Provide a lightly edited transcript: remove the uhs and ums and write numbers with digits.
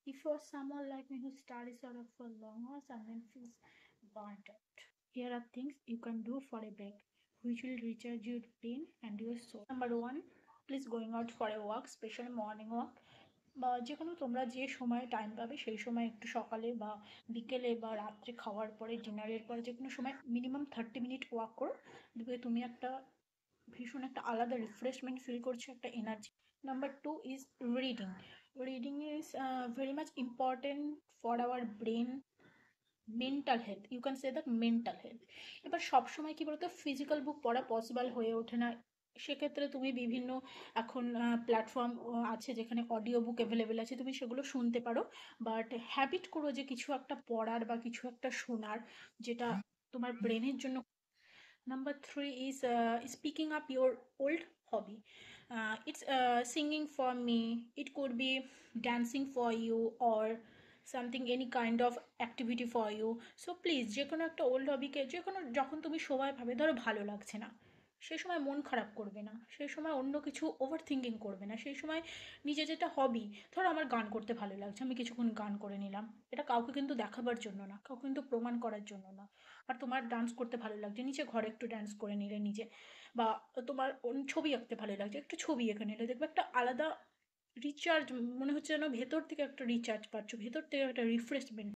If you're someone like me who studies sort of for long hours and then feels burnt out, here are things you can do for a break which will recharge your brain and your soul. Number one, please going out for a walk, especially morning walk. বা যে কোনো তোমরা যে সময় time পাবে সেই সময় একটু সকালে বা বিকেলে বা রাত্রে খাওয়ার পরে ডিনারের পরে যে কোনো সময় মিনিমাম 30 মিনিট ওয়াক করো, দেখবে তুমি একটা ভীষণ একটা আলাদা রিফ্রেশমেন্ট ফিল করছো, একটা energy. Number two is reading. Reading is very much important for our brain, mental health, you can say that mental health. এবার সবসময় কি বলতো ফিজিক্যাল বুক পড়া পসিবল হয়ে ওঠে না, সেক্ষেত্রে তুমি বিভিন্ন এখন প্ল্যাটফর্ম আছে যেখানে অডিও বুক অ্যাভেলেবেল আছে, তুমি সেগুলো শুনতে পারো। বাট হ্যাবিট করো যে কিছু একটা পড়ার বা কিছু একটা শোনার, যেটা তোমার ব্রেনের জন্য। Number three is speaking up your old hobby. It's singing for me. It could be dancing for you or something, any kind of activity for you. So please যে কোনো একটা ওল্ড হবিকে যে কোনো যখন তুমি সময় পাবে, ধরো ভালো লাগছে না সেই সময় মন খারাপ করবে না, সেই সময় অন্য কিছু ওভার থিঙ্কিং করবে না, সেই সময় নিজে যেটা হবি, ধরো আমার গান করতে ভালো লাগছে আমি কিছুক্ষণ গান করে নিলাম, এটা কাউকে কিন্তু দেখাবার জন্য না, কাউকে কিন্তু প্রমাণ করার জন্য না। আর তোমার ডান্স করতে ভালো লাগছে নিচে ঘরে একটু ডান্স করে নিলে নিজে, বা তোমার ছবি আঁকতে ভালো লাগছে একটু ছবি এঁকে নিলে, দেখবে একটা আলাদা রিচার্জ, মনে হচ্ছে যেন ভেতর থেকে একটা রিচার্জ পাচ্ছ, ভেতর থেকে একটা রিফ্রেশমেন্ট।